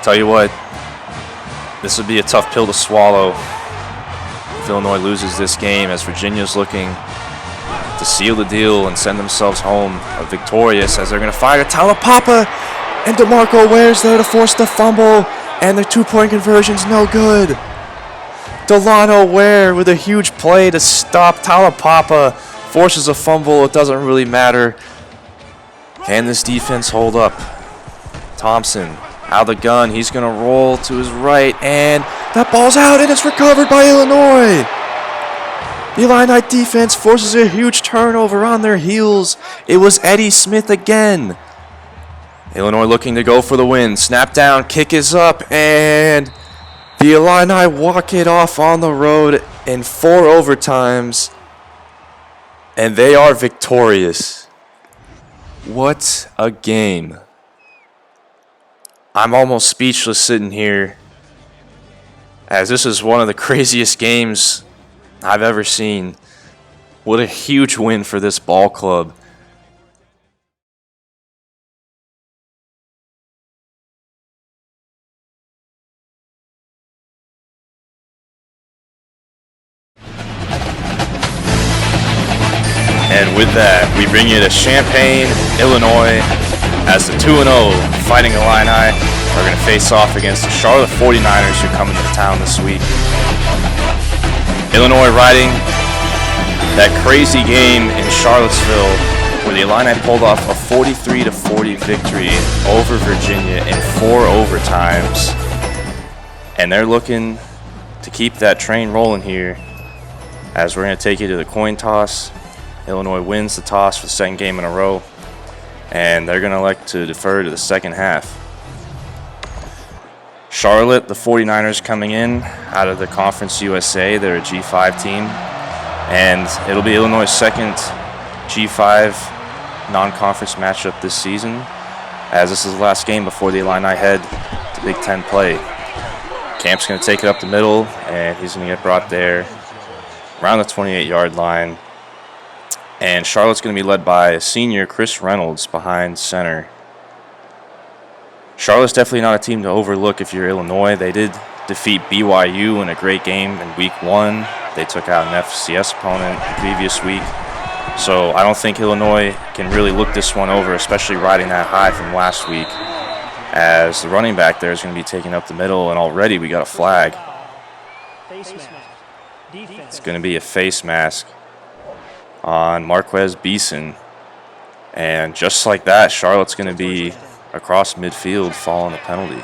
Tell you what, this would be a tough pill to swallow if Illinois loses this game, as Virginia's looking to seal the deal and send themselves home victorious, as they're going to fire Talapapa, and DeMarco Ware's there to force the fumble, and the 2-point conversion's no good. Delano Ware with a huge play to stop Talapapa, forces a fumble. It doesn't really matter. Can this defense hold up? Thompson out of the gun. He's going to roll to his right, and that ball's out, and it's recovered by Illinois. The Illini defense forces a huge turnover on their heels. It was Eddie Smith again. Illinois looking to go for the win. Snap down, kick is up, and the Illini walk it off on the road in 4 overtimes, and they are victorious. What a game. I'm almost speechless sitting here, as this is one of the craziest games I've ever seen. What a huge win for this ball club. And with that, we bring you to Champaign, Illinois, as the 2-0 Fighting Illini are going to face off against the Charlotte 49ers, who come into town this week. Illinois riding that crazy game in Charlottesville, where the Illini pulled off a 43-40 victory over Virginia in 4 overtimes. And they're looking to keep that train rolling here, as we're going to take you to the coin toss. Illinois wins the toss for the second game in a row, and they're going to elect to defer to the second half. Charlotte, the 49ers, coming in out of the Conference USA. They're a G5 team, and it'll be Illinois' second G5 non-conference matchup this season, as this is the last game before the Illini head to Big Ten play. Camp's going to take it up the middle, and he's going to get brought there around the 28-yard line. And Charlotte's going to be led by senior Chris Reynolds behind center. Charlotte's definitely not a team to overlook if you're Illinois. They did defeat BYU in a great game in week 1. They took out an FCS opponent the previous week. So I don't think Illinois can really look this one over, especially riding that high from last week, as the running back there is going to be taking up the middle, and already we got a flag. It's going to be a face mask on Marquez Beeson, and just like that, Charlotte's going to be across midfield following the penalty.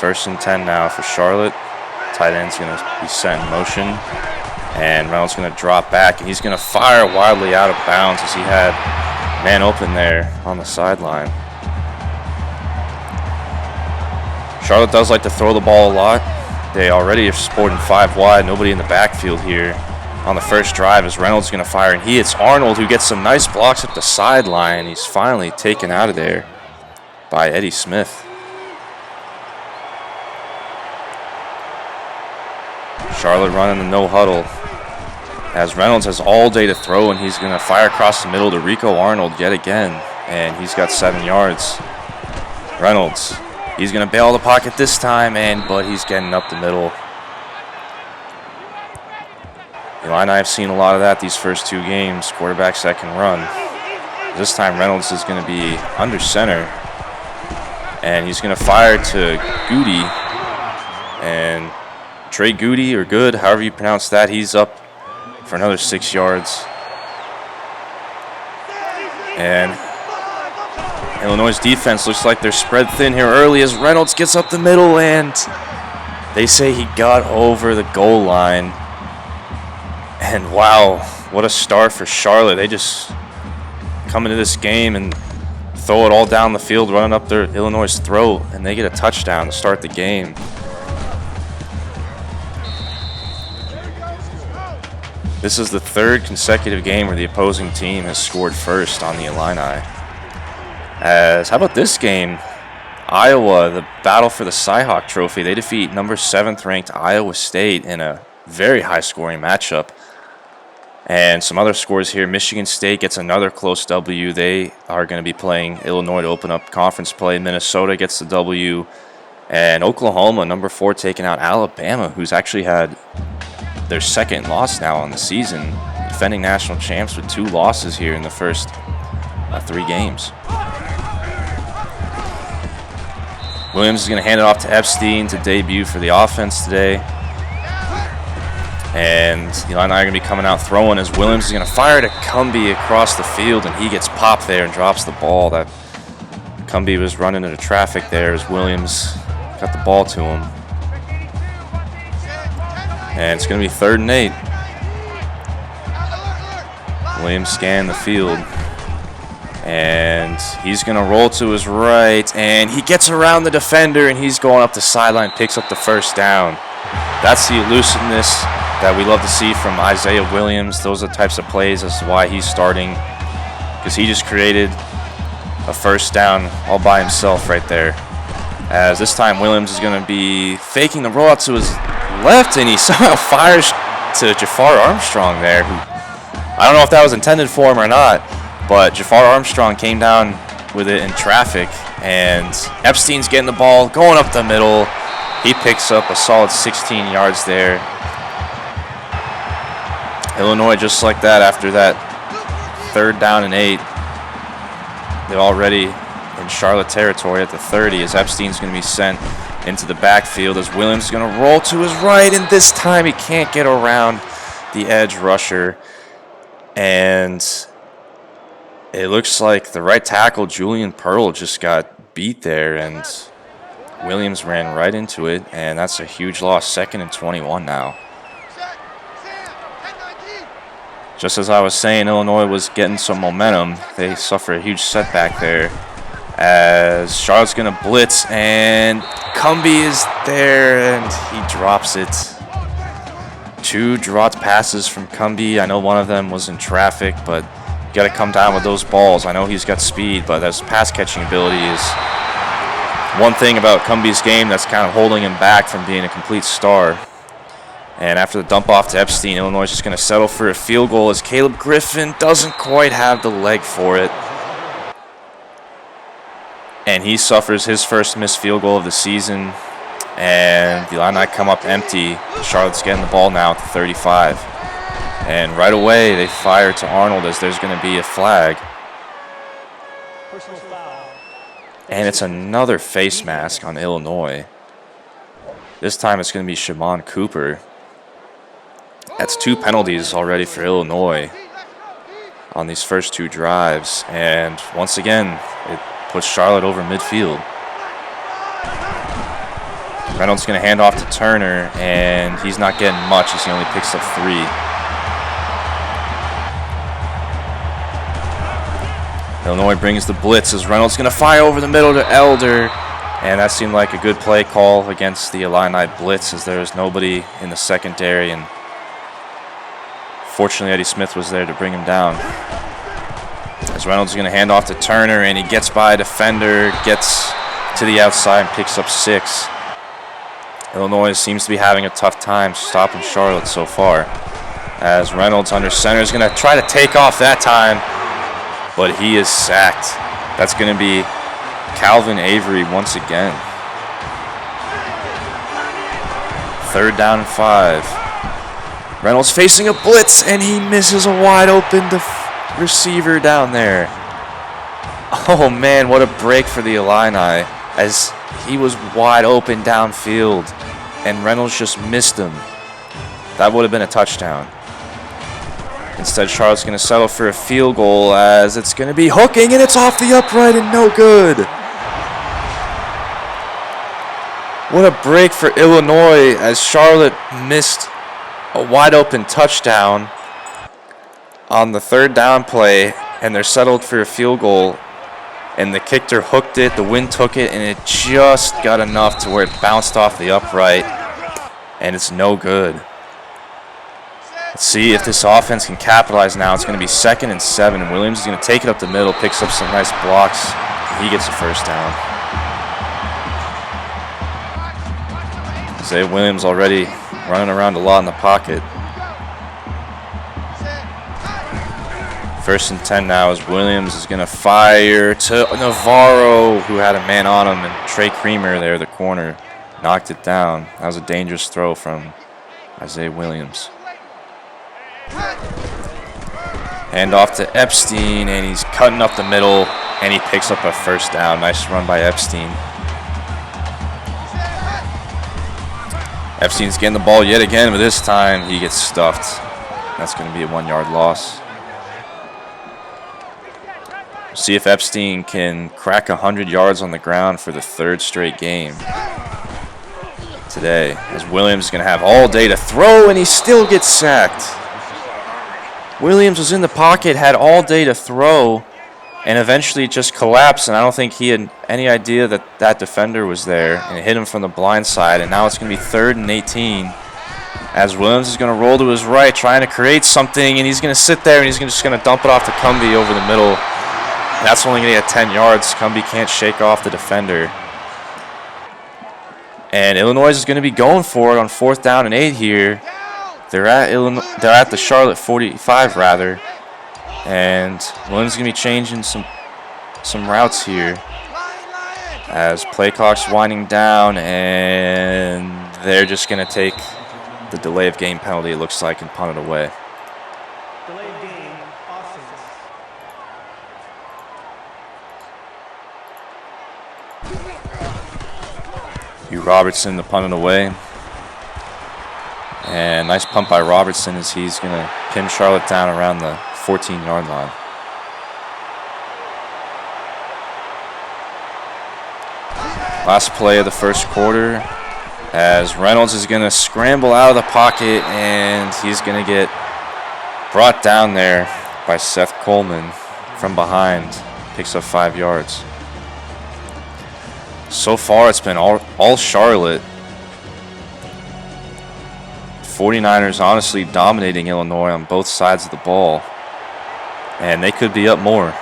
1st and 10 now for Charlotte. Tight end's going to be set in motion, and Reynolds going to drop back, and he's going to fire wildly out of bounds, as he had man open there on the sideline. Charlotte does like to throw the ball a lot. They already are sporting 5 wide, nobody in the backfield here on the first drive, as Reynolds going to fire, and he hits Arnold, who gets some nice blocks at the sideline. He's finally taken out of there by Eddie Smith. Charlotte running the no huddle, as Reynolds has all day to throw, and he's going to fire across the middle to Rico Arnold yet again, and he's got 7 yards. Reynolds, he's going to bail the pocket this time, but he's getting up the middle. Illini have seen a lot of that these first 2 games, quarterbacks that can run. This time Reynolds is going to be under center, and he's going to fire to Goody, and Trey Goody, or Good, however you pronounce that, he's up for another 6 yards. And Illinois' defense looks like they're spread thin here early, as Reynolds gets up the middle, and they say he got over the goal line. And wow, what a start for Charlotte. They just come into this game and throw it all down the field, running up their Illinois' throat, and they get a touchdown to start the game. This is the 3rd consecutive game where the opposing team has scored first on the Illini. How about this game? Iowa, the battle for the Cyhawk Trophy. They defeat number 7th ranked Iowa State in a very high-scoring matchup. And some other scores here. Michigan State gets another close W. They are going to be playing Illinois to open up conference play. Minnesota gets the W. And Oklahoma, number 4, taking out Alabama, who's actually had their second loss now on the season. Defending national champs with 2 losses here in the first 3 games. Williams is going to hand it off to Epstein to debut for the offense today. And the Illini are going to be coming out throwing as Williams is going to fire to Cumbie across the field, and he gets popped there and drops the ball. That Cumbie was running into traffic there as Williams got the ball to him. And it's going to be 3rd and 8. Williams scanned the field. And he's going to roll to his right. And he gets around the defender, and he's going up the sideline, picks up the first down. That's the elusiveness that we love to see from Isaiah Williams. Those are the types of plays. That's why he's starting, because he just created a first down all by himself right there. As this time Williams is going to be faking the rollout to his left, and he somehow fires to Jafar Armstrong there, who I don't know if that was intended for him or not, but Jafar Armstrong came down with it in traffic, and Epstein's getting the ball, going up the middle. He picks up a solid 16 yards there. Illinois, just like that, after that 3rd down and 8, they're already in Charlotte territory at the 30 as Epstein's going to be sent into the backfield as Williams is going to roll to his right, and this time he can't get around the edge rusher. And it looks like the right tackle, Julian Pearl, just got beat there, and Williams ran right into it, and that's a huge loss. 2nd and 21 now. Just as I was saying, Illinois was getting some momentum. They suffer a huge setback there as Charlotte's going to blitz, and Cumbie is there, and he drops it. 2 dropped passes from Cumbie. I know one of them was in traffic, but you got to come down with those balls. I know he's got speed, but his pass catching ability is one thing about Cumbie's game that's kind of holding him back from being a complete star. And after the dump off to Epstein, Illinois is just going to settle for a field goal as Caleb Griffin doesn't quite have the leg for it. And he suffers his first missed field goal of the season. And the Illini come up empty. Charlotte's getting the ball now at the 35. And right away, they fire to Arnold as there's going to be a flag. And it's another face mask on Illinois. This time it's going to be Shimon Cooper. That's 2 penalties already for Illinois on these first 2 drives. And once again, it puts Charlotte over midfield. Reynolds going to hand off to Turner, and he's not getting much as he only picks up 3. Illinois brings the blitz as Reynolds going to fire over the middle to Elder. And that seemed like a good play call against the Illini blitz as there was nobody in the secondary. And fortunately, Eddie Smith was there to bring him down. As Reynolds is going to hand off to Turner, and he gets by a defender, gets to the outside, and picks up 6. Illinois seems to be having a tough time stopping Charlotte so far. As Reynolds under center is going to try to take off that time, but he is sacked. That's going to be Calvin Avery once again. 3rd down and 5. Reynolds facing a blitz, and he misses a wide open receiver down there. Oh man, what a break for the Illini as he was wide open downfield, and Reynolds just missed him. That would have been a touchdown. Instead, Charlotte's going to settle for a field goal as it's going to be hooking, and it's off the upright and no good. What a break for Illinois as Charlotte missed a wide open touchdown on the 3rd down play, and they're settled for a field goal. And the kicker hooked it, the wind took it, and it just got enough to where it bounced off the upright, and it's no good. Let's see if this offense can capitalize now. It's going to be 2nd and 7, and Williams is going to take it up the middle, picks up some nice blocks. He gets a first down. Isaiah Williams already running around a lot in the pocket. First and 10 now as Williams is going to fire to Navarro, who had a man on him, and Trey Creamer there, the corner, knocked it down. That was a dangerous throw from Isaiah Williams. Hand off to Epstein, and he's cutting up the middle, and he picks up a first down. Nice run by Epstein. Epstein's getting the ball yet again, but this time he gets stuffed. That's going to be a 1-yard loss. See if Epstein can crack 100 yards on the ground for the 3rd straight game today, as Williams is going to have all day to throw, and he still gets sacked. Williams was in the pocket, had all day to throw, and eventually just collapsed, and I don't think he had any idea that that defender was there, and it hit him from the blind side, and now it's going to be 3rd and 18, as Williams is going to roll to his right, trying to create something, and he's going to sit there, and he's just going to dump it off to Cumbie over the middle. That's only going to get 10 yards. Cumbie can't shake off the defender. And Illinois is going to be going for it on 4th down and 8 here. They're at the Charlotte 45 rather. And Williams is going to be changing some routes here as play clock's winding down, and they're just going to take the delay of game penalty, it looks like, and punt it away. Hugh Robertson to punt it away. And nice punt by Robertson as he's going to pin Charlotte down around the 14-yard line. Last play of the first quarter as Reynolds is going to scramble out of the pocket, and he's going to get brought down there by Seth Coleman from behind. Picks up 5 yards. So far, it's been all Charlotte. 49ers honestly dominating Illinois on both sides of the ball. And they could be up more.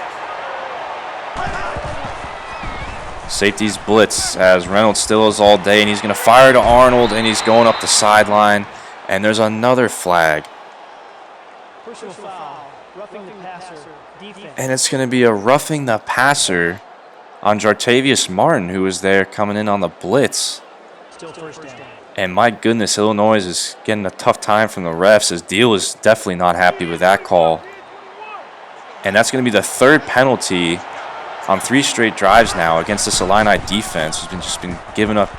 Safeties blitz as Reynolds still is all day, and he's going to fire to Arnold, and he's going up the sideline. And there's another flag. Personal foul, roughing the passer, defense. And it's going to be a roughing the passer on Jartavius Martin, who was there coming in on the blitz. Still first down. And my goodness, Illinois is getting a tough time from the refs, as Deal is definitely not happy with that call. And that's going to be the 3rd penalty on 3 straight drives now against this Illini defense, who's just been giving up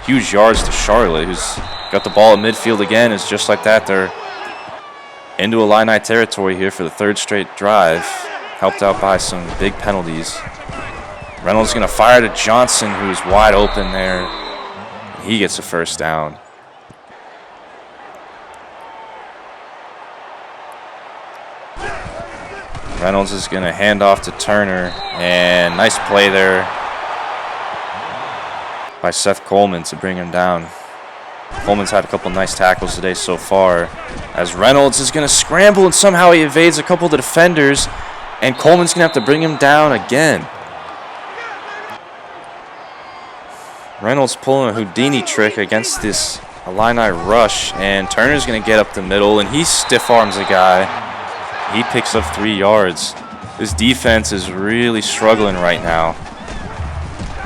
huge yards to Charlotte, who's got the ball at midfield again. It's just like that. They're into Illini territory here for the 3rd straight drive, helped out by some big penalties. Reynolds is going to fire to Johnson, who's wide open there. He gets a first down. Reynolds is going to hand off to Turner, and nice play there by Seth Coleman to bring him down. Coleman's had a couple nice tackles today so far, as Reynolds is going to scramble, and somehow he evades a couple of the defenders, and Coleman's going to have to bring him down again. Reynolds pulling a Houdini trick against this Illini rush, and Turner's going to get up the middle, and he stiff arms a guy. He picks up 3 yards. This defense is really struggling right now,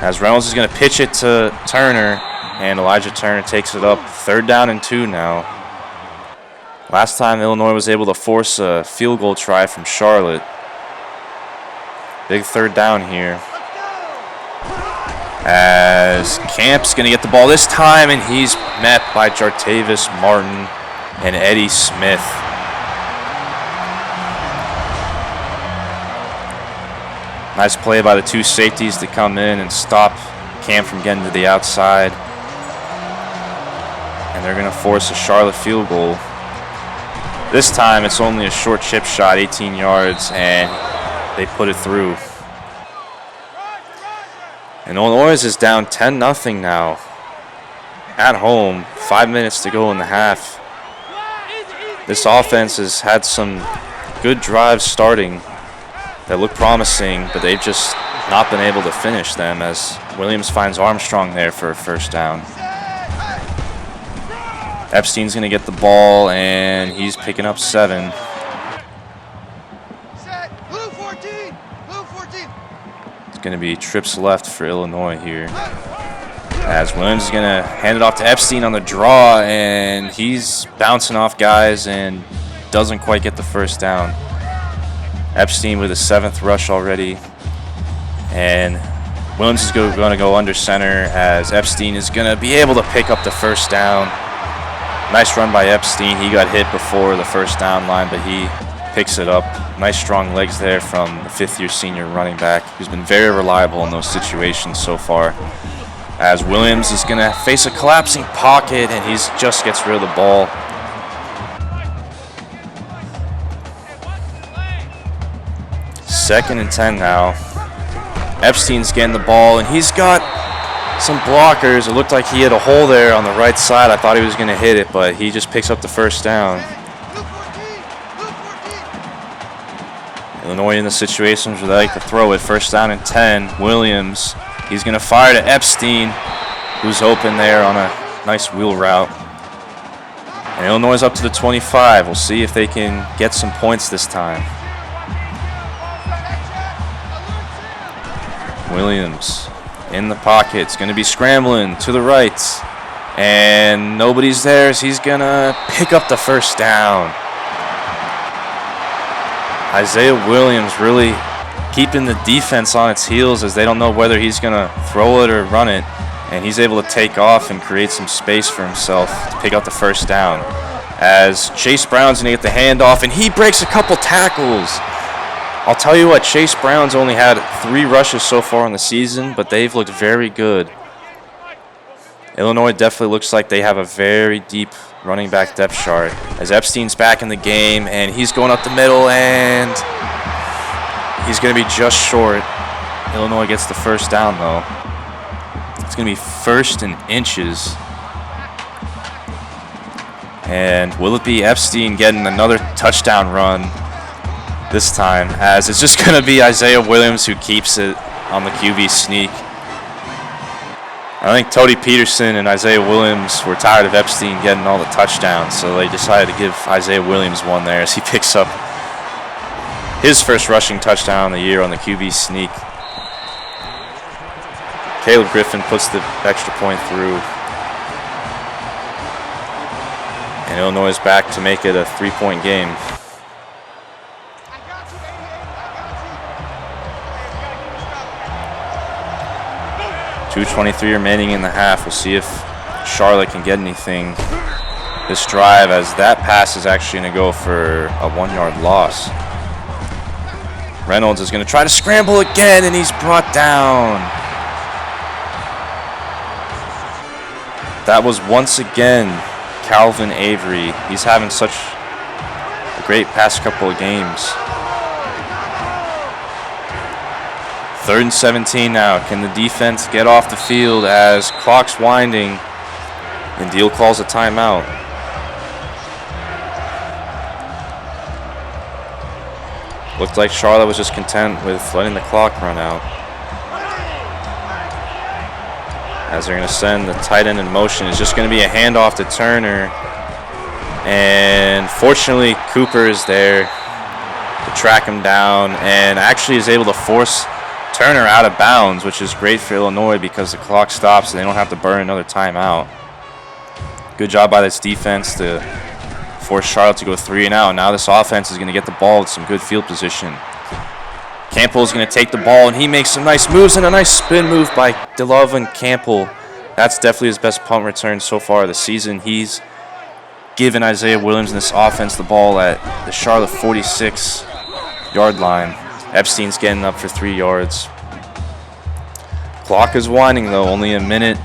as Reynolds is going to pitch it to Turner, and Elijah Turner takes it up. 3rd down and 2 now. Last time Illinois was able to force a field goal try from Charlotte. Big 3rd down here, as Camp's going to get the ball this time, and he's met by Jartavius Martin and Eddie Smith. Nice play by the 2 safeties to come in and stop Camp from getting to the outside. And they're going to force a Charlotte field goal. This time it's only a short chip shot, 18 yards, and they put it through. And Illinois is down 10-0 now at home. 5 minutes to go in the half. This offense has had some good drives starting that look promising, but they've just not been able to finish them, as Williams finds Armstrong there for a first down. Epstein's going to get the ball, and he's picking up 7. going to be trips left for Illinois here. As Williams is going to hand it off to Epstein on the draw, and he's bouncing off guys and doesn't quite get the first down. Epstein with his 7th rush already. And Williams is going to go under center as Epstein is going to be able to pick up the first down. Nice run by Epstein. He got hit before the first down line, but he picks it up. Nice strong legs there from the 5th-year senior running back, who's been very reliable in those situations so far. As Williams is going to face a collapsing pocket, and he just gets rid of the ball. Second and 10 now. Epstein's getting the ball, and he's got some blockers. It looked like he had a hole there on the right side. I thought he was going to hit it, but he just picks up the first down. Illinois in the situations where they like to throw it. First down and 10. Williams, he's going to fire to Epstein, who's open there on a nice wheel route. And Illinois is up to the 25. We'll see if they can get some points this time. Williams in the pocket. It's going to be scrambling to the right. And nobody's there, so he's going to pick up the first down. Isaiah Williams really keeping the defense on its heels as they don't know whether he's going to throw it or run it. And he's able to take off and create some space for himself to pick up the first down. As Chase Brown's going to get the handoff, and he breaks a couple tackles. I'll tell you what, Chase Brown's only had 3 rushes so far in the season, but they've looked very good. Illinois definitely looks like they have a very deep running back depth chart. As Epstein's back in the game, and he's going up the middle, and he's going to be just short. Illinois gets the first down, though. It's going to be 1st and inches. And will it be Epstein getting another touchdown run this time, as it's just going to be Isaiah Williams who keeps it on the QB sneak. I think Tody Peterson and Isaiah Williams were tired of Epstein getting all the touchdowns, so they decided to give Isaiah Williams one there as he picks up his first rushing touchdown of the year on the QB sneak. Caleb Griffin puts the extra point through. And Illinois is back to make it a 3-point game. 2:23 remaining in the half. We'll see if Charlotte can get anything this drive, as that pass is actually going to go for a 1-yard loss. Reynolds is going to try to scramble again, and he's brought down. That was once again Calvin Avery. He's having such a great past couple of games. 3rd and 17 now. Can the defense get off the field as clock's winding and Deal calls a timeout? Looked like Charlotte was just content with letting the clock run out, as they're going to send the tight end in motion. It's just going to be a handoff to Turner, and fortunately Cooper is there to track him down and actually is able to force Turner out of bounds, which is great for Illinois because the clock stops and they don't have to burn another timeout. Good job by this defense to force Charlotte to go 3 and out. Now this offense is going to get the ball with some good field position. Campbell is going to take the ball, and he makes some nice moves, and a nice spin move by DeLove Campbell. That's definitely his best punt return so far this season. He's given Isaiah Williams and this offense the ball at the Charlotte 46-yard line. Epstein's getting up for 3 yards. Clock is winding, though. Only a minute,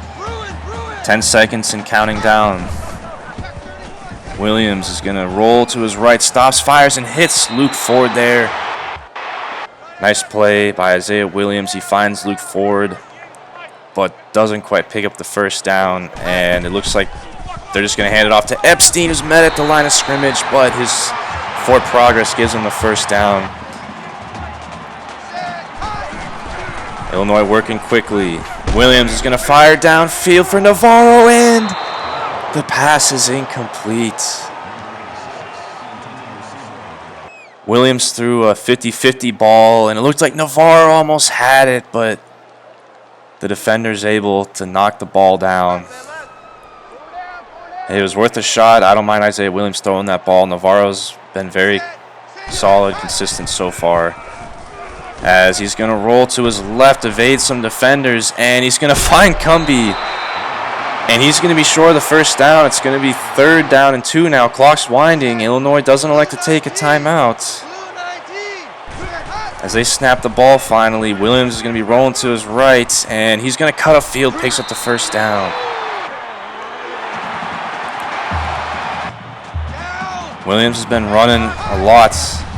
10 seconds, and counting down. Williams is going to roll to his right, stops, fires, and hits Luke Ford there. Nice play by Isaiah Williams. He finds Luke Ford, but doesn't quite pick up the first down. And it looks like they're just going to hand it off to Epstein, who's met at the line of scrimmage, but his forward progress gives him the first down. Illinois working quickly. Williams is going to fire downfield for Navarro, and the pass is incomplete. Williams threw a 50-50 ball, and it looked like Navarro almost had it, but the defender's able to knock the ball down. It was worth a shot. I don't mind Isaiah Williams throwing that ball. Navarro's been very solid, consistent so far. As he's going to roll to his left, evade some defenders, and he's going to find Cumbie. And he's going to be short of the first down. It's going to be 3rd down and 2 now. Clock's winding. Illinois doesn't elect to take a timeout. As they snap the ball finally, Williams is going to be rolling to his right, and he's going to cut a field, picks up the first down. Williams has been running a lot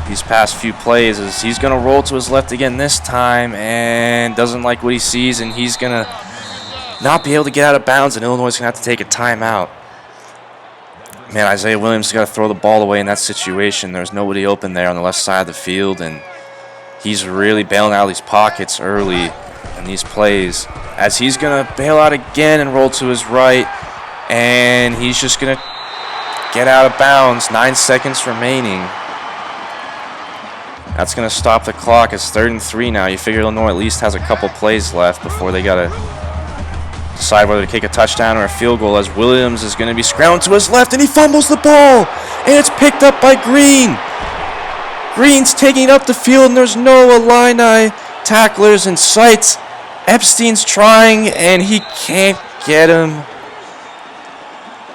these past few plays, as he's going to roll to his left again this time and doesn't like what he sees, and he's going to not be able to get out of bounds, and Illinois is going to have to take a timeout. Man, Isaiah Williams has got to throw the ball away in that situation. There's nobody open there on the left side of the field, and he's really bailing out of these pockets early in these plays, as he's going to bail out again and roll to his right, and he's just going to get out of bounds. 9 seconds remaining. That's going to stop the clock. It's 3rd and 3 now. You figure Illinois at least has a couple plays left before they got to decide whether to kick a touchdown or a field goal, as Williams is going to be scrambling to his left, and he fumbles the ball, and it's picked up by Green. Green's taking it up the field, and there's no Illini tacklers in sight. Epstein's trying, and he can't get him.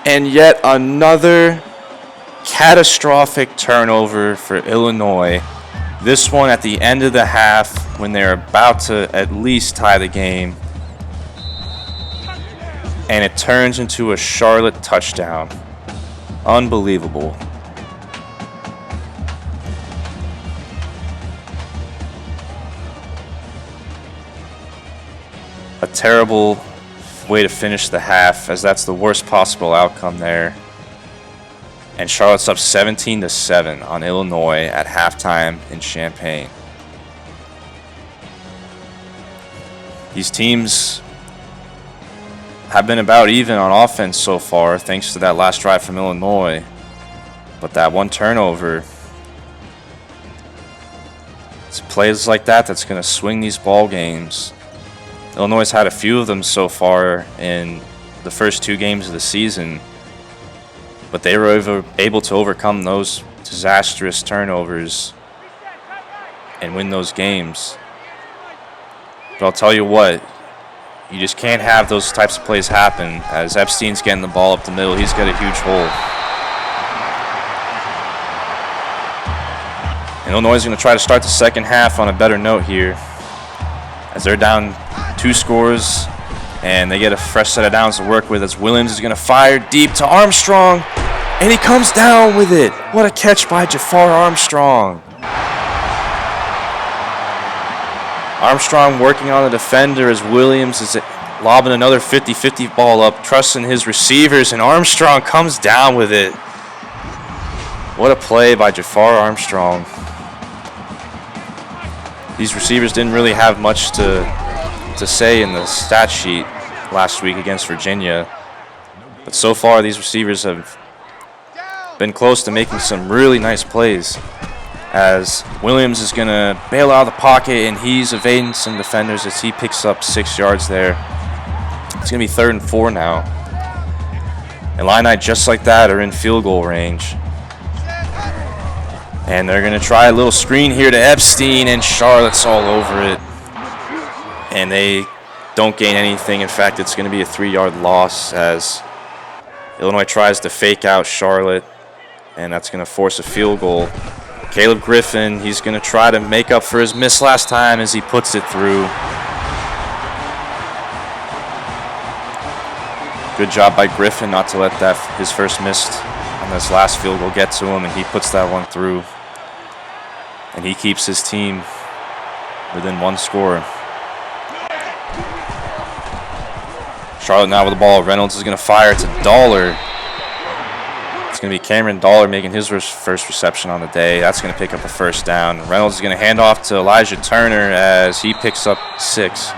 And yet another catastrophic turnover for Illinois. This one at the end of the half, when they're about to at least tie the game. And it turns into a Charlotte touchdown. Unbelievable. A terrible way to finish the half, as that's the worst possible outcome there. And Charlotte's up 17-7 on Illinois at halftime in Champaign. These teams have been about even on offense so far, thanks to that last drive from Illinois. But that one turnover, it's plays like that that's going to swing these ball games. Illinois has had a few of them so far in the first 2 games of the season, but they were able to overcome those disastrous turnovers and win those games. But I'll tell you what, you just can't have those types of plays happen, as Epstein's getting the ball up the middle. He's got a huge hole. And Illinois is going to try to start the second half on a better note here, as they're down 2 scores, and they get a fresh set of downs to work with, as Williams is going to fire deep to Armstrong, and he comes down with it. What a catch by Jafar Armstrong. Armstrong working on the defender, as Williams is lobbing another 50-50 ball up, trusting his receivers, and Armstrong comes down with it. What a play by Jafar Armstrong. These receivers didn't really have much to say in the stat sheet last week against Virginia, but so far these receivers have been close to making some really nice plays, as Williams is going to bail out of the pocket, and he's evading some defenders as he picks up 6 yards there. It's going to be 3rd and 4 now. Illini, just like that, are in field goal range. And they're going to try a little screen here to Epstein, and Charlotte's all over it. And they don't gain anything. In fact, it's going to be a 3-yard loss, as Illinois tries to fake out Charlotte, and that's going to force a field goal. Caleb Griffin, he's going to try to make up for his miss last time as he puts it through. Good job by Griffin not to let that his first miss on this last field goal get to him, and he puts that one through. And he keeps his team within 1 score. Charlotte now with the ball. Reynolds is going to fire to Dollar. It's going to be Cameron Dollar making his first reception on the day. That's going to pick up a first down. Reynolds is going to hand off to Elijah Turner as he picks up 6.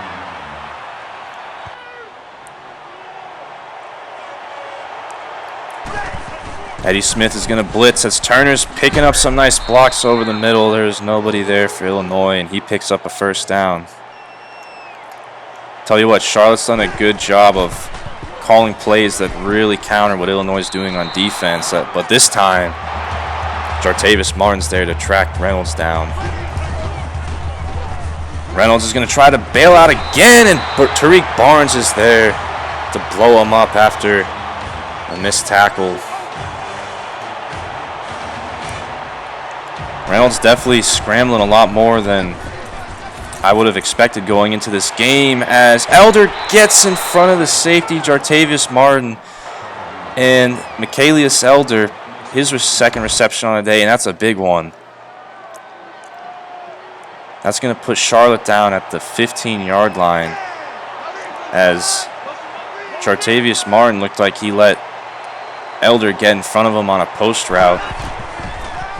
Eddie Smith is going to blitz as Turner's picking up some nice blocks over the middle. There's nobody there for Illinois, and he picks up a first down. Tell you what, Charlotte's done a good job of calling plays that really counter what Illinois is doing on defense. But this time, Jartavius Martin's there to track Reynolds down. Reynolds is going to try to bail out again, and Tariq Barnes is there to blow him up after a missed tackle. Reynolds definitely scrambling a lot more than I would have expected going into this game, as Elder gets in front of the safety, Jartavius Martin, and Michaelius Elder, his second reception on the day, and that's a big one. That's going to put Charlotte down at the 15-yard line, as Jartavius Martin looked like he let Elder get in front of him on a post route,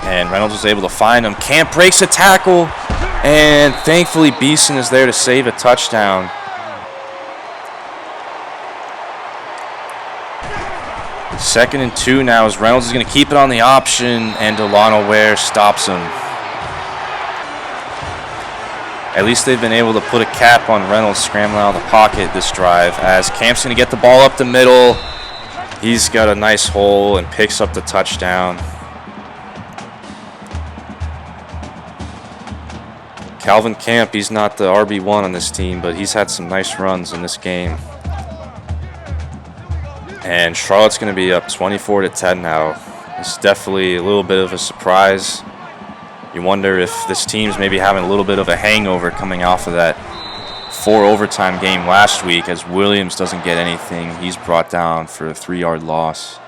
and Reynolds was able to find him. Camp breaks a tackle, and thankfully Beeson is there to save a touchdown. Second and 2 now, as Reynolds is going to keep it on the option, and Delano Ware stops him. At least they've been able to put a cap on Reynolds scrambling out of the pocket this drive, as Camp's going to get the ball up the middle. He's got a nice hole and picks up the touchdown. Calvin Camp, he's not the RB1 on this team, but he's had some nice runs in this game. And Charlotte's going to be up 24-10 now. It's definitely a little bit of a surprise. You wonder if this team's maybe having a little bit of a hangover coming off of that 4 overtime game last week, as Williams doesn't get anything. He's brought down for a 3-yard loss.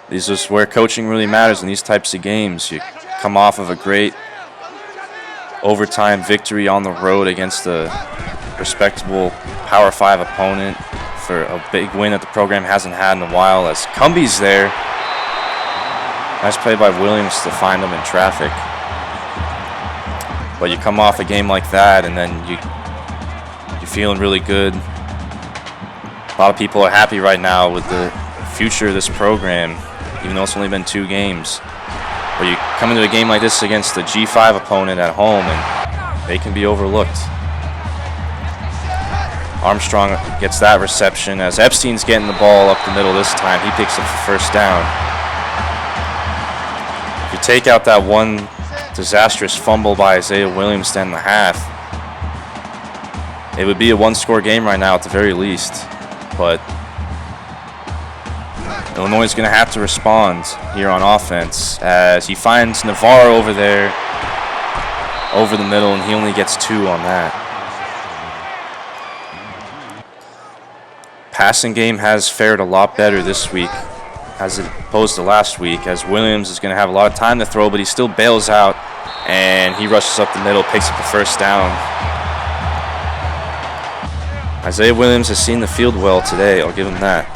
This is where coaching really matters in these types of games. You come off of a great overtime victory on the road against a respectable Power 5 opponent for a big win that the program hasn't had in a while, as Cumby's there. Nice play by Williams to find him in traffic. But you come off a game like that, and then you're feeling really good. A lot of people are happy right now with the future of this program, even though it's only been 2 games. But you come into a game like this against a G5 opponent at home, and they can be overlooked. Armstrong gets that reception, as Epstein's getting the ball up the middle this time. He picks up the first down. If you take out that one disastrous fumble by Isaiah Williams to end the half, it would be a 1-score game right now at the very least. But Illinois is going to have to respond here on offense, as he finds Navarro over there, over the middle, and he only gets 2 on that. Passing game has fared a lot better this week as opposed to last week, as Williams is going to have a lot of time to throw, but he still bails out, and he rushes up the middle, picks up the first down. Isaiah Williams has seen the field well today, I'll give him that,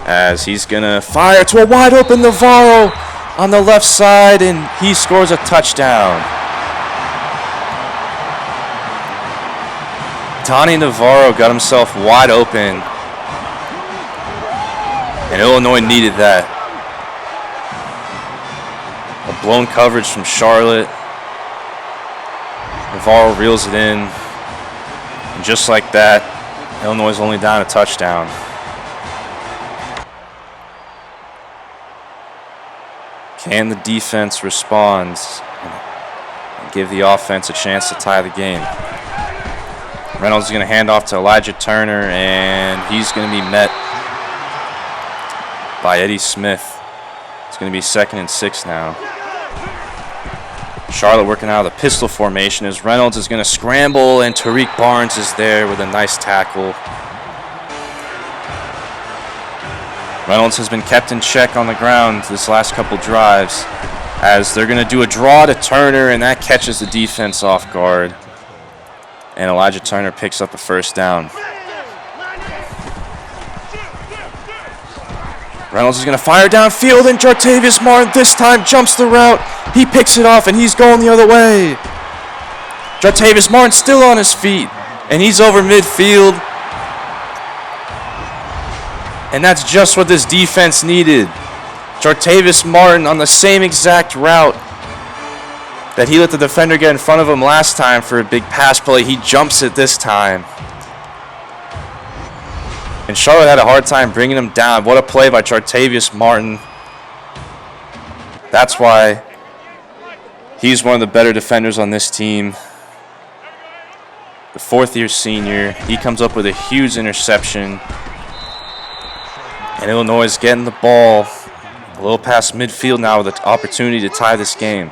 as he's going to fire to a wide open Navarro on the left side, and he scores a touchdown. Donnie Navarro got himself wide open, and Illinois needed that. A blown coverage from Charlotte. Navarro reels it in. And just like that, Illinois is only down a touchdown. Can the defense respond and give the offense a chance to tie the game? Reynolds is going to hand off to Elijah Turner, and he's going to be met by Eddie Smith. It's going to be 2nd and 6 now. Charlotte working out of the pistol formation as Reynolds is going to scramble, and Tariq Barnes is there with a nice tackle. Reynolds has been kept in check on the ground this last couple drives, as they're going to do a draw to Turner, and that catches the defense off guard. And Elijah Turner picks up a first down. Reynolds is going to fire downfield, and Jartavius Martin this time jumps the route. He picks it off, and he's going the other way. Jartavius Martin still on his feet, and he's over midfield. And that's just what this defense needed. Jartavius Martin on the same exact route that he let the defender get in front of him last time for a big pass play. He jumps it this time. And Charlotte had a hard time bringing him down. What a play by Jartavius Martin. That's why he's one of the better defenders on this team. The fourth-year senior. He comes up with a huge interception. And Illinois is getting the ball a little past midfield now with an opportunity to tie this game.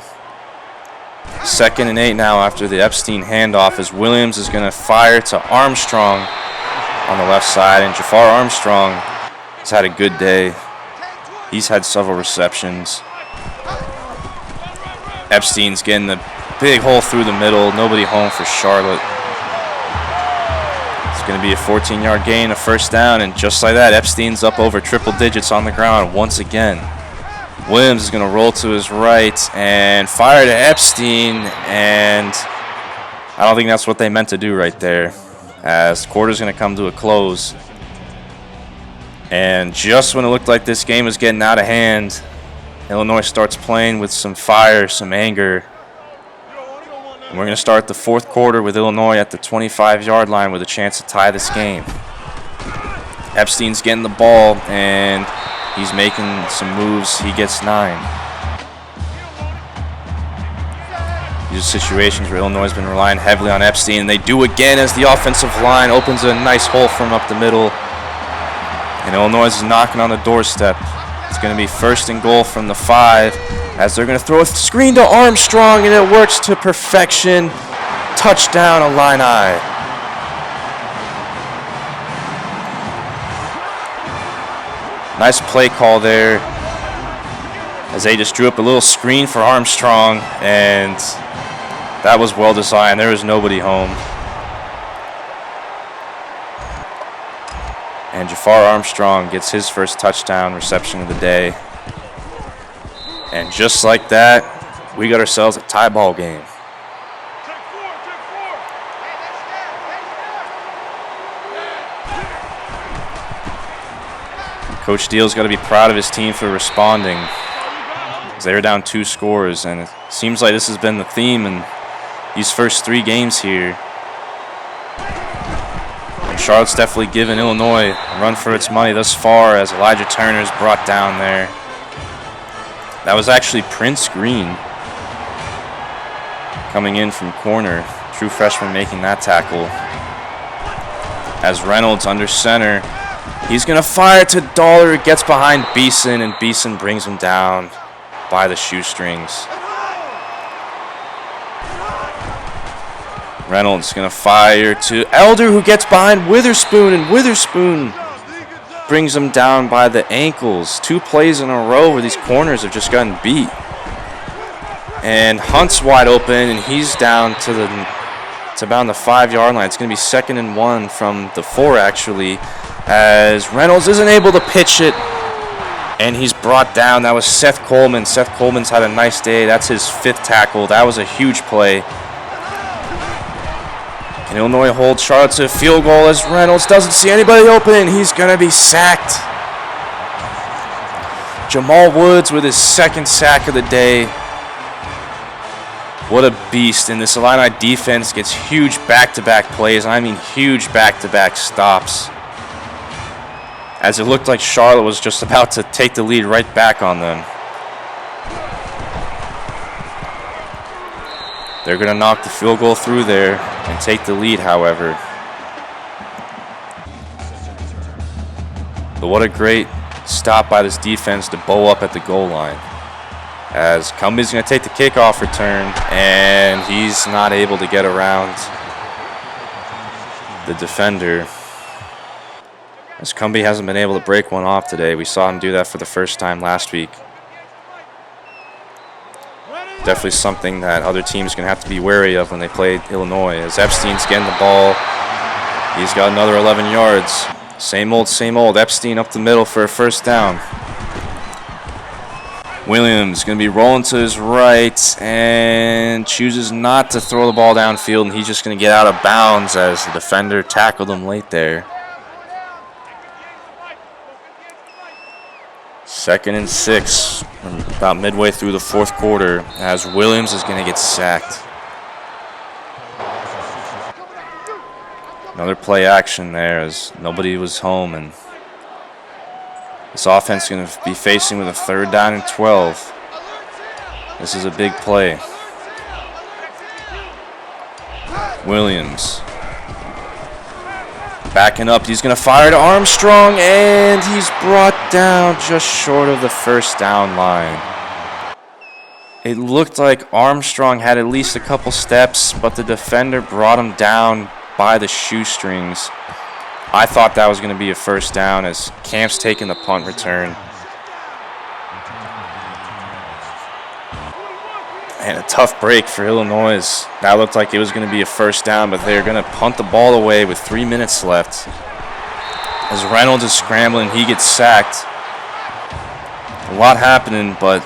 2nd and 8 now after the Epstein handoff, as Williams is going to fire to Armstrong on the left side. And Jafar Armstrong has had a good day. He's had several receptions. Epstein's getting the big hole through the middle. Nobody home for Charlotte. It's going to be a 14-yard gain, a first down, and just like that, Epstein's up over triple digits on the ground once again. Williams is going to roll to his right and fire to Epstein, and I don't think that's what they meant to do right there, as the quarter's going to come to a close. And just when it looked like this game was getting out of hand, Illinois starts playing with some fire, some anger. And we're going to start the fourth quarter with Illinois at the 25-yard line with a chance to tie this game. Epstein's getting the ball, and he's making some moves. He gets 9. These are situations where Illinois has been relying heavily on Epstein, and they do again as the offensive line opens a nice hole for him up the middle. And Illinois is knocking on the doorstep. It's going to be 1st and goal from the 5 as they're going to throw a screen to Armstrong, and it works to perfection. Touchdown, Illini. Nice play call there as they just drew up a little screen for Armstrong, and that was well designed. There was nobody home. And Jafar Armstrong gets his first touchdown reception of the day. And just like that, we got ourselves a tie ball game. Coach Steele's got to be proud of his team for responding, as they were down 2 scores, and it seems like this has been the theme in these first 3 games here. And Charlotte's definitely given Illinois a run for its money thus far, as Elijah Turner's brought down there. That was actually Prince Green coming in from corner. True freshman making that tackle. As Reynolds under center, he's going to fire to Dollar. It gets behind Beeson, and Beeson brings him down by the shoestrings. Reynolds going to fire to Elder, who gets behind Witherspoon, and Witherspoon brings him down by the ankles. 2 plays in a row where these corners have just gotten beat. And Hunt's wide open, and he's down to about the 5-yard line. It's going to be 2nd and 1 from the 4, actually, as Reynolds isn't able to pitch it, and he's brought down. That was Seth Coleman. Seth Coleman's had a nice day. That's his 5th tackle. That was a huge play. And Illinois holds Charlotte to a field goal as Reynolds doesn't see anybody open. He's going to be sacked. Jamal Woods with his 2nd sack of the day. What a beast. And this Illini defense gets huge back-to-back plays. I mean huge back-to-back stops, as it looked like Charlotte was just about to take the lead right back on them. They're going to knock the field goal through there and take the lead, however. But what a great stop by this defense to bow up at the goal line, as Cumbie's going to take the kickoff return, and he's not able to get around the defender, as Cumbie hasn't been able to break one off today. We saw him do that for the first time last week. Definitely something that other teams are going to have to be wary of when they play Illinois, as Epstein's getting the ball. He's got another 11 yards. Same old, same old. Epstein up the middle for a first down. Williams going to be rolling to his right and chooses not to throw the ball downfield, and he's just going to get out of bounds as the defender tackled him late there. Second and 6, about midway through the fourth quarter, as Williams is going to get sacked. Another play action there as nobody was home, and this offense is going to be facing with a 3rd down and 12. This is a big play. Williams backing up. He's going to fire to Armstrong, and he's brought down just short of the 1st down line. It looked like Armstrong had at least a couple steps, but the defender brought him down by the shoestrings. I thought that was going to be a 1st down as Camp's taking the punt return. And a tough break for Illinois. That looked like it was going to be a 1st down, but they're going to punt the ball away with 3 minutes left. As Reynolds is scrambling, he gets sacked. A lot happening, but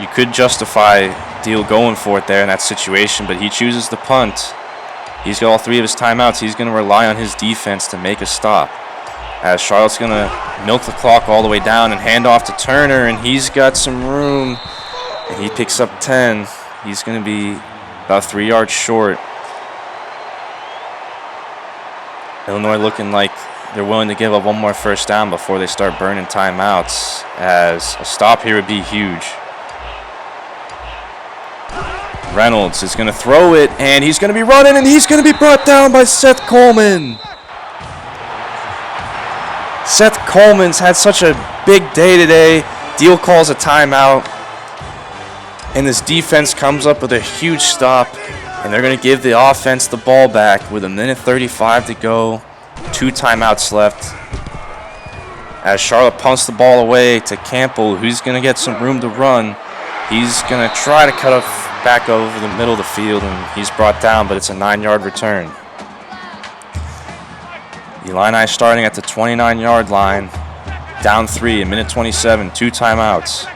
you could justify Deal going for it there in that situation, but he chooses to punt. He's got all 3 of his timeouts. He's going to rely on his defense to make a stop. As Charlotte's going to milk the clock all the way down and hand off to Turner, and he's got some room. And he picks up 10. He's going to be about 3 yards short. Illinois looking like they're willing to give up one more 1st down before they start burning timeouts, as a stop here would be huge. Reynolds is going to throw it, and he's going to be running, and he's going to be brought down by Seth Coleman. Seth Coleman's had such a big day today. Deal calls a timeout. And this defense comes up with a huge stop, and they're going to give the offense the ball back with 1:35 to go, 2 timeouts left. As Charlotte punts the ball away to Campbell, who's going to get some room to run. He's going to try to cut back over the middle of the field, and he's brought down, but it's a 9-yard return. Illini starting at the 29-yard line, down 3, 1:27, 2 timeouts.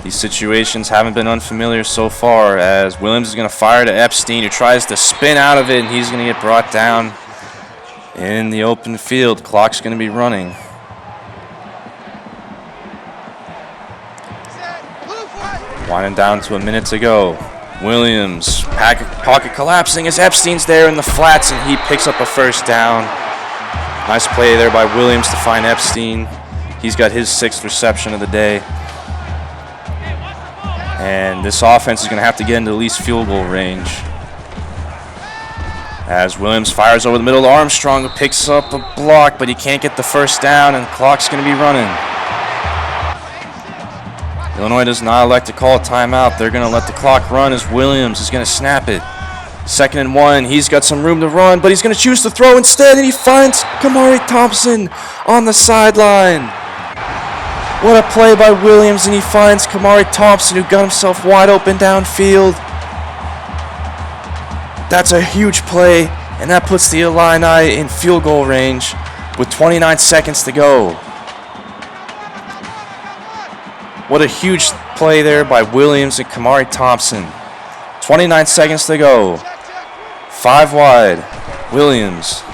These situations haven't been unfamiliar so far, as Williams is going to fire to Epstein, who tries to spin out of it, and he's going to get brought down in the open field. Clock's going to be running. Winding down to 1 minute to go. Williams, pocket collapsing as Epstein's there in the flats, and he picks up a 1st down. Nice play there by Williams to find Epstein. He's got his 6th reception of the day. And this offense is going to have to get into at least field goal range. As Williams fires over the middle to Armstrong, who picks up a block, but he can't get the 1st down, and the clock's going to be running. Illinois does not elect to call a timeout. They're going to let the clock run as Williams is going to snap it. 2nd and 1. He's got some room to run, but he's going to choose to throw instead, and he finds Kamari Thompson on the sideline. What a play by Williams, and he finds Kamari Thompson, who got himself wide open downfield. That's a huge play, and that puts the Illini in field goal range with 29 seconds to go. What a huge play there by Williams and Kamari Thompson. 29 seconds to go. 5 wide. Williams.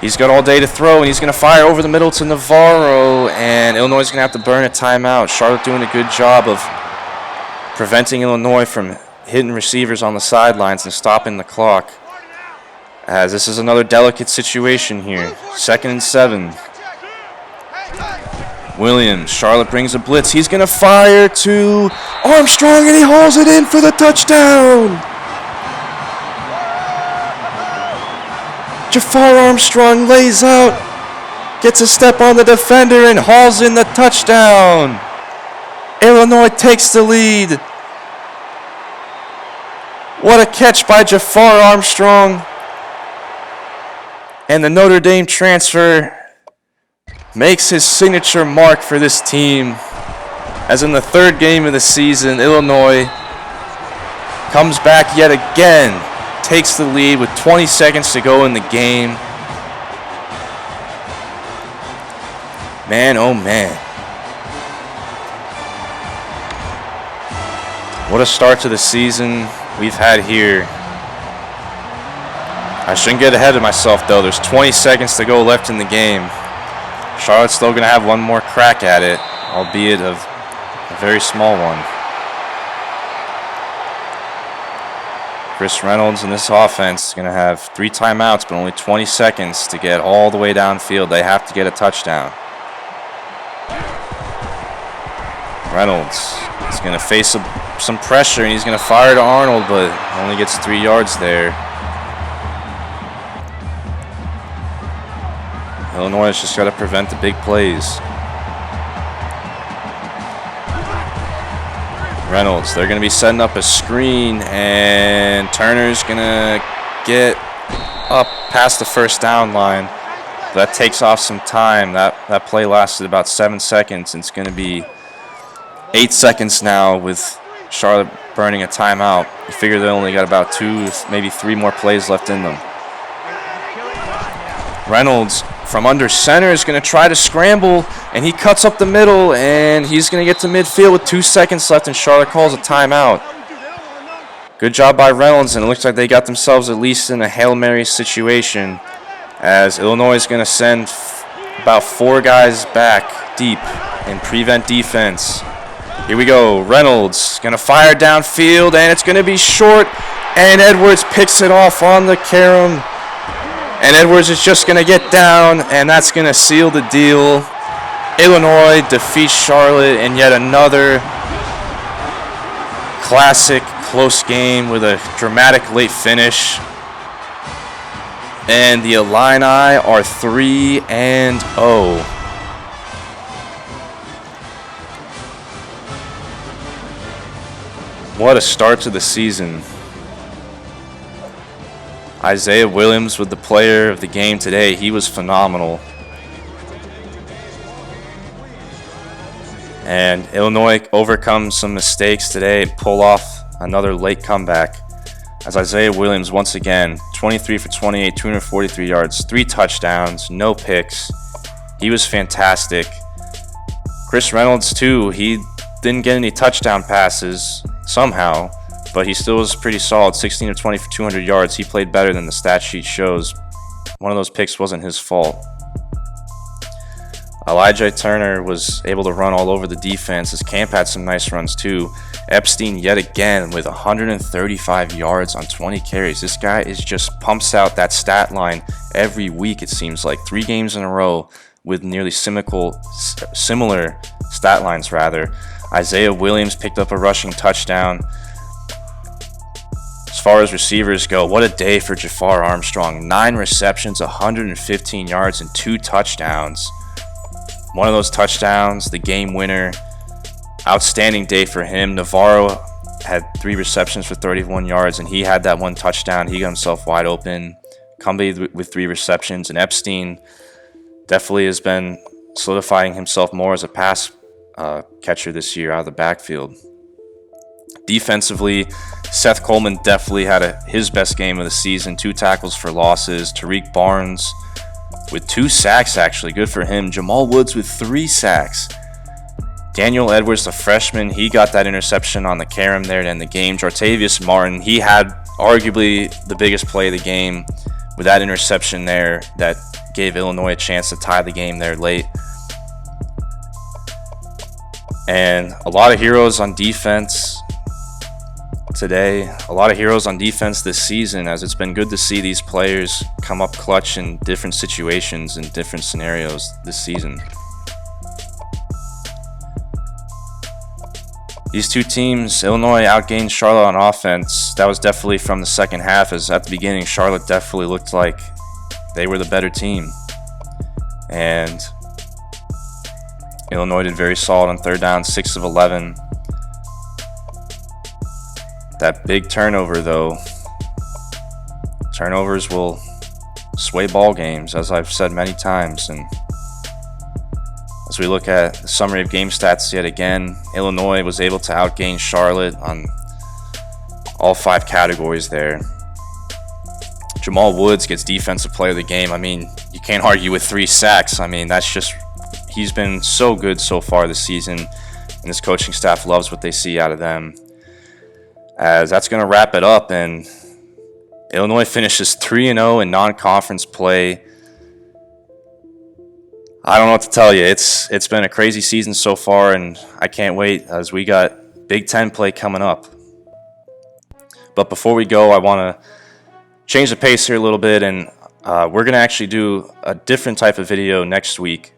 He's got all day to throw, and he's going to fire over the middle to Navarro, and Illinois is going to have to burn a timeout. Charlotte doing a good job of preventing Illinois from hitting receivers on the sidelines and stopping the clock, as this is another delicate situation here. 2nd and 7. Williams, Charlotte brings a blitz. He's going to fire to Armstrong, and he hauls it in for the touchdown. Jafar Armstrong lays out, gets a step on the defender, and hauls in the touchdown. Illinois takes the lead. What a catch by Jafar Armstrong. And the Notre Dame transfer makes his signature mark for this team, as in the 3rd game of the season, Illinois comes back yet again, takes the lead with 20 seconds to go in the game. Man, oh man. What a start to the season we've had here. I shouldn't get ahead of myself, though. There's 20 seconds to go left in the game. Charlotte's still going to have one more crack at it, albeit a very small one. Chris Reynolds in this offense is going to have 3 timeouts, but only 20 seconds to get all the way downfield. They have to get a touchdown. Reynolds is going to face some pressure, and he's going to fire to Arnold, but only gets 3 yards there. Illinois has just got to prevent the big plays. Reynolds, they're going to be setting up a screen, and Turner's going to get up past the first down line. That takes off some time. That play lasted about 7 seconds. It's going to be 8 seconds now with Charlotte burning a timeout. You figure they only got about 2, maybe 3 more plays left in them. Reynolds from under center is going to try to scramble, and he cuts up the middle, and he's going to get to midfield with 2 seconds left, and Charlotte calls a timeout. Good job by Reynolds, and it looks like they got themselves at least in a Hail Mary situation, as Illinois is going to send about 4 guys back deep in prevent defense. Here we go. Reynolds going to fire downfield, and it's going to be short, and Edwards picks it off on the carom. And Edwards is just going to get down, and that's going to seal the deal. Illinois defeats Charlotte in yet another classic close game with a dramatic late finish. And the Illini are 3-0. What a start to the season. Isaiah Williams with the player of the game today. He was phenomenal. And Illinois overcomes some mistakes today and pull off another late comeback. As Isaiah Williams, once again, 23 for 28, 243 yards, 3 touchdowns, no picks. He was fantastic. Chris Reynolds, too, he didn't get any touchdown passes somehow, but he still was pretty solid, 16 of 20 for 200 yards. He played better than the stat sheet shows. One of those picks wasn't his fault. Elijah Turner was able to run all over the defense. His camp had some nice runs too. Epstein yet again with 135 yards on 20 carries. This guy just pumps out that stat line every week, it seems like. 3 games in a row with nearly similar stat lines rather. Isaiah Williams picked up a rushing touchdown. As far as receivers go, what a day for Jafar Armstrong. 9 receptions, 115 yards, and 2 touchdowns. One of those touchdowns, the game winner. Outstanding day for him. Navarro had 3 receptions for 31 yards, and he had that 1 touchdown. He got himself wide open. Cumby with 3 receptions, and Epstein definitely has been solidifying himself more as a pass catcher this year out of the backfield. Defensively, Seth Coleman definitely had his best game of the season. 2 tackles for losses. Tariq Barnes with 2 sacks, actually. Good for him. Jamal Woods with 3 sacks. Daniel Edwards, the freshman, he got that interception on the carom there to end the game. Jartavius Martin, he had arguably the biggest play of the game with that interception there that gave Illinois a chance to tie the game there late. And a lot of heroes on defense today. A lot of heroes on defense this season, as it's been good to see these players come up clutch in different situations and different scenarios this season. These 2 teams, Illinois outgained Charlotte on offense. That was definitely from the second half, as at the beginning, Charlotte definitely looked like they were the better team. And Illinois did very solid on 3rd down, 6 of 11. That big turnover, though. Turnovers will sway ball games, as I've said many times. And as we look at the summary of game stats yet again, Illinois was able to outgain Charlotte on all 5 categories there. Jamal Woods gets defensive player of the game. I mean, you can't argue with 3 sacks. I mean, that's just, he's been so good so far this season, and this coaching staff loves what they see out of them. As that's going to wrap it up, and Illinois finishes 3-0 in non-conference play. I don't know what to tell you. It's been a crazy season so far, and I can't wait as we got Big Ten play coming up. But before we go, I want to change the pace here a little bit, and we're going to actually do a different type of video next week,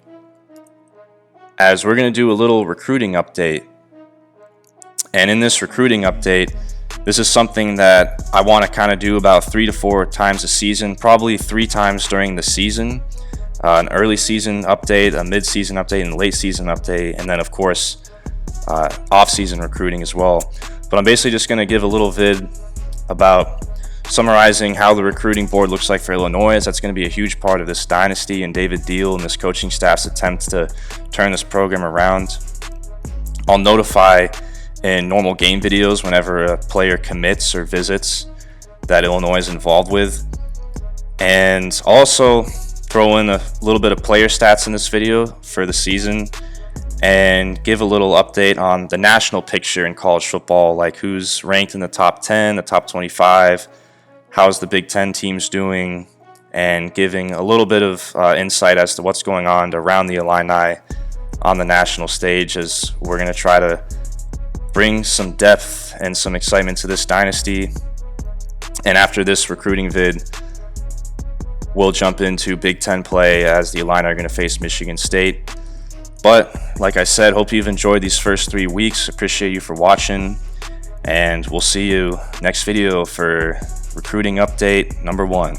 as we're going to do a little recruiting update. And in this recruiting update, this is something that I want to kind of do about 3 to 4 times a season, probably 3 times during the season. An early season update, a mid-season update, and a late season update, and then of course off-season recruiting as well. But I'm basically just going to give a little vid about summarizing how the recruiting board looks like for Illinois, as that's going to be a huge part of this dynasty and David Deal and this coaching staff's attempt to turn this program around. I'll notify in normal game videos whenever a player commits or visits that Illinois is involved with. And also throw in a little bit of player stats in this video for the season and give a little update on the national picture in college football, like who's ranked in the top 10, the top 25, how's the Big Ten teams doing, and giving a little bit of insight as to what's going on around the Illini on the national stage, as we're going to try to bring some depth and some excitement to this dynasty. And after this recruiting vid, we'll jump into Big Ten play, as the Illini are going to face Michigan State. But like I said, hope you've enjoyed these first 3 weeks. Appreciate you for watching, and we'll see you next video for recruiting update number 1.